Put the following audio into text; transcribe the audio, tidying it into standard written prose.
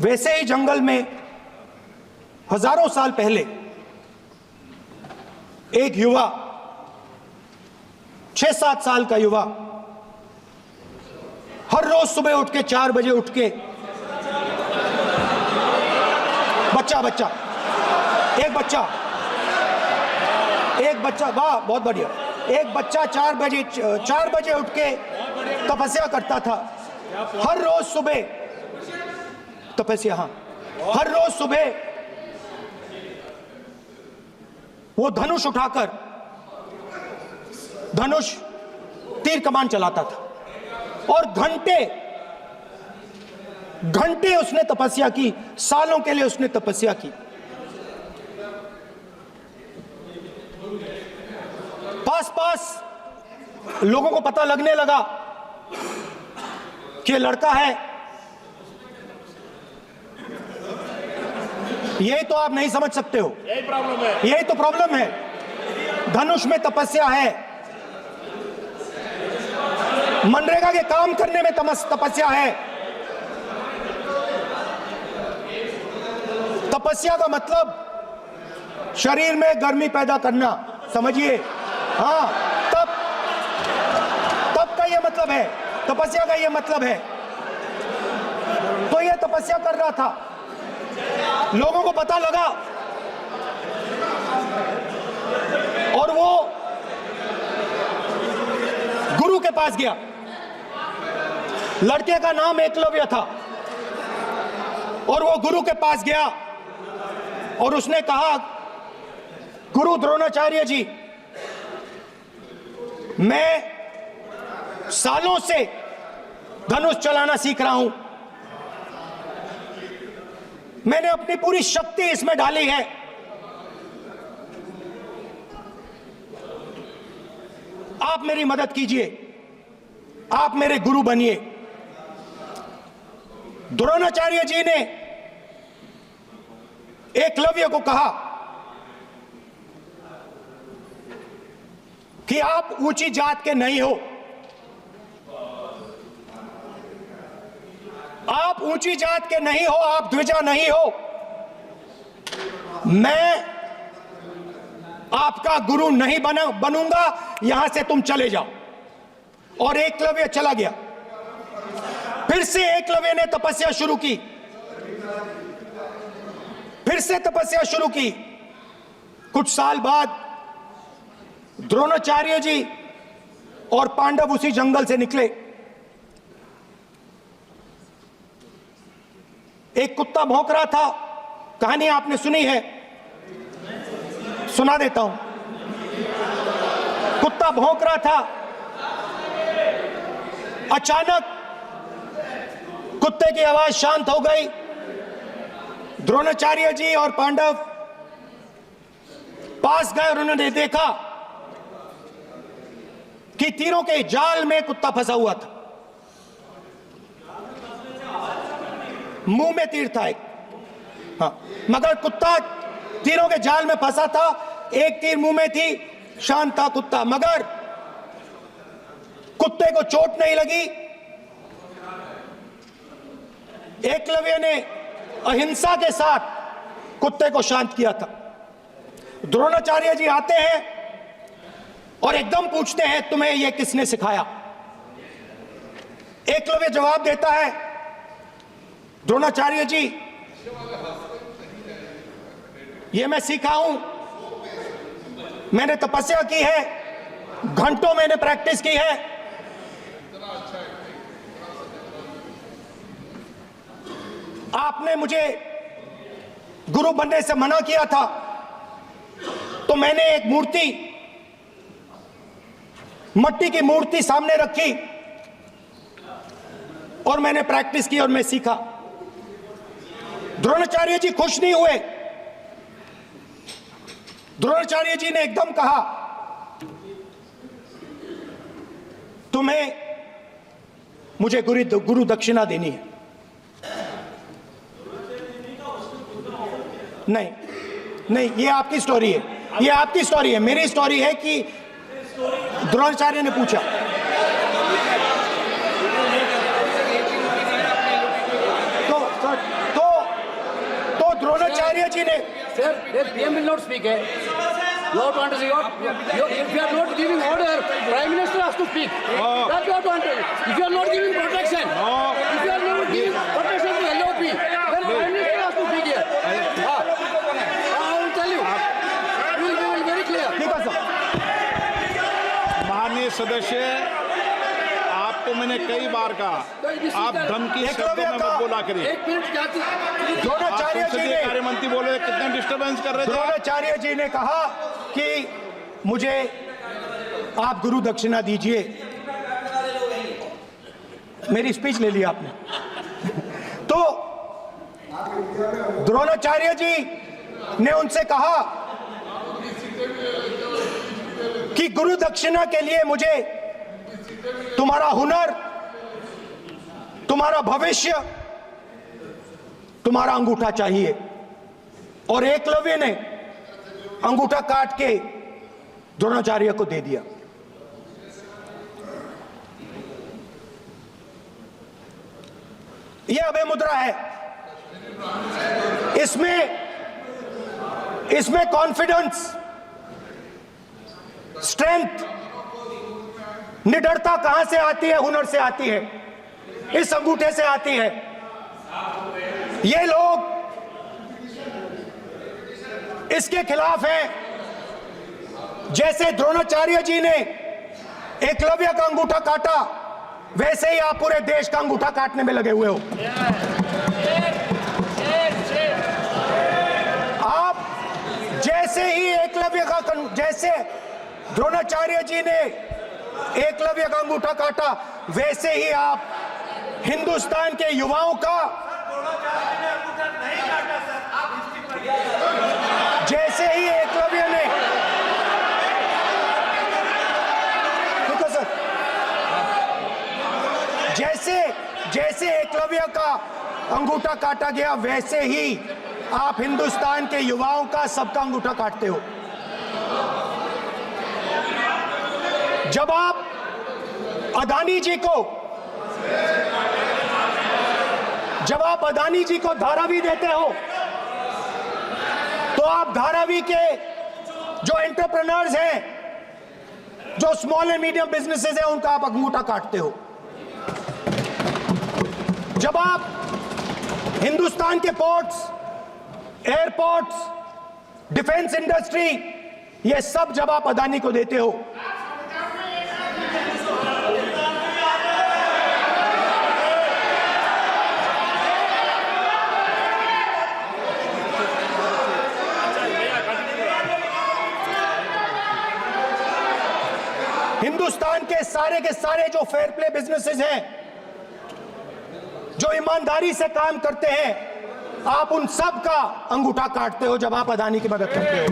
वैसे ही जंगल में हजारों साल पहले एक युवा, 6-7 साल का युवा, हर रोज सुबह उठ के 4 बजे उठ के एक बच्चा, वाह बहुत बढ़िया, एक बच्चा 4 बजे उठ के तपस्या करता था। हर रोज सुबह तपस्या, हाँ, हर रोज सुबह वो धनुष उठाकर तीर कमान चलाता था और घंटे घंटे उसने तपस्या की, सालों के लिए उसने तपस्या की। पास लोगों को पता लगने लगा कि लड़का है। यही तो आप नहीं समझ सकते हो, यही प्रॉब्लम है, यही तो प्रॉब्लम है। धनुष में तपस्या है, मनरेगा के काम करने में तपस्या है। तपस्या का मतलब शरीर में गर्मी पैदा करना, समझिए, हाँ, तब का ये मतलब है, तपस्या का ये मतलब है। तो ये तपस्या कर रहा था, लोगों को पता लगा और वो गुरु के पास गया। लड़के का नाम एकलव्य था और वो गुरु के पास गया और उसने कहा, गुरु द्रोणाचार्य जी, मैं सालों से धनुष चलाना सीख रहा हूं, मैंने अपनी पूरी शक्ति इसमें डाली है, आप मेरी मदद कीजिए, आप मेरे गुरु बनिए। द्रोणाचार्य जी ने एकलव्य को कहा कि आप ऊंची जात के नहीं हो, आप ऊंची जात के नहीं हो, आप द्विजा नहीं हो, मैं आपका गुरु नहीं बनूंगा, यहां से तुम चले जाओ। और एकलव्य चला गया। फिर से एकलव्य ने तपस्या शुरू की, फिर से तपस्या शुरू की। कुछ साल बाद द्रोणाचार्य जी और पांडव उसी जंगल से निकले। एक कुत्ता भौंक रहा था, कहानी आपने सुनी है, सुना देता हूं। कुत्ता भौंक रहा था, अचानक कुत्ते की आवाज शांत हो गई। द्रोणाचार्य जी और पांडव पास गए और उन्होंने देखा कि तीरों के जाल में कुत्ता फंसा हुआ था। मुंह में तीर था एक, हाँ, मगर कुत्ता तीरों के जाल में फंसा था, एक तीर मुंह में थी, शांत था कुत्ता, मगर कुत्ते को चोट नहीं लगी। एकलव्य ने अहिंसा के साथ कुत्ते को शांत किया था। द्रोणाचार्य जी आते हैं और एकदम पूछते हैं, तुम्हें यह किसने सिखाया? एकलव्य जवाब देता है, द्रोणाचार्य जी, यह मैं सीखा हूं, मैंने तपस्या की है, घंटों मैंने प्रैक्टिस की है। आपने मुझे गुरु बनने से मना किया था, तो मैंने एक मूर्ति, मट्टी की मूर्ति सामने रखी और मैंने प्रैक्टिस की और मैं सीखा। द्रोणाचार्य जी खुश नहीं हुए। द्रोणाचार्य जी ने एकदम कहा, तुम्हें मुझे गुरु दक्षिणा देनी है। नहीं, ये आपकी स्टोरी है, ये आपकी स्टोरी है। मेरी स्टोरी है कि द्रोणाचार्य ने पूछा, तो द्रोणाचार्य जी ने Sir, the PM will not speak. You have to understand. If you are not giving order, Prime Minister has to speak. That you have to understand. If you are not giving protection, if you are not giving protection to LOP, then Prime Minister has to speak here. I will tell you. We will be very clear. ठीक है sir. माननीय सदस्य, आपको मैंने कई बार कहा, आप धमकी शब्दों में मत बोला करिए। एक मिनट जाती द्रोणाचार्य जी संसदीय ने कार्य मंत्री बोले, कितना डिस्टर्बेंस कर रहे थे। द्रोणाचार्य जी ने कहा कि मुझे आप गुरु दक्षिणा दीजिए। मेरी स्पीच ले ली आपने। तो द्रोणाचार्य जी ने उनसे कहा कि गुरु दक्षिणा के लिए मुझे तुम्हारा हुनर, तुम्हारा भविष्य, तुम्हारा अंगूठा चाहिए। और एकलव्य ने अंगूठा काट के द्रोणाचार्य को दे दिया। यह अभय मुद्रा है। इसमें कॉन्फिडेंस, स्ट्रेंथ, निडरता कहां से आती है? हुनर से आती है, इस अंगूठे से आती है। ये लोग इसके खिलाफ हैं। जैसे द्रोणाचार्य जी ने एकलव्य का अंगूठा काटा, वैसे ही आप पूरे देश का अंगूठा काटने में लगे हुए हो। आप जैसे ही एकलव्य का, जैसे द्रोणाचार्य जी ने एकलव्य का अंगूठा काटा, वैसे ही आप हिंदुस्तान के युवाओं का, जैसे ही एकलव्य ने, देखो सर, जैसे एकलव्य का अंगूठा काटा गया, वैसे ही आप हिंदुस्तान के युवाओं का, सबका अंगूठा काटते हो। जब आप अदानी जी को धारावी देते हो, तो आप धारावी के जो एंटरप्रेन्योर्स हैं, जो स्मॉल एंड मीडियम बिजनेसेस हैं, उनका आप अंगूठा काटते हो। जब आप हिंदुस्तान के पोर्ट्स, एयरपोर्ट्स, डिफेंस इंडस्ट्री, ये सब जब आप अदानी को देते हो, हिंदुस्तान के सारे जो फेयर प्ले बिजनेसेस हैं, जो ईमानदारी से काम करते हैं, आप उन सब का अंगूठा काटते हो जब आप अदानी की मदद करते हो।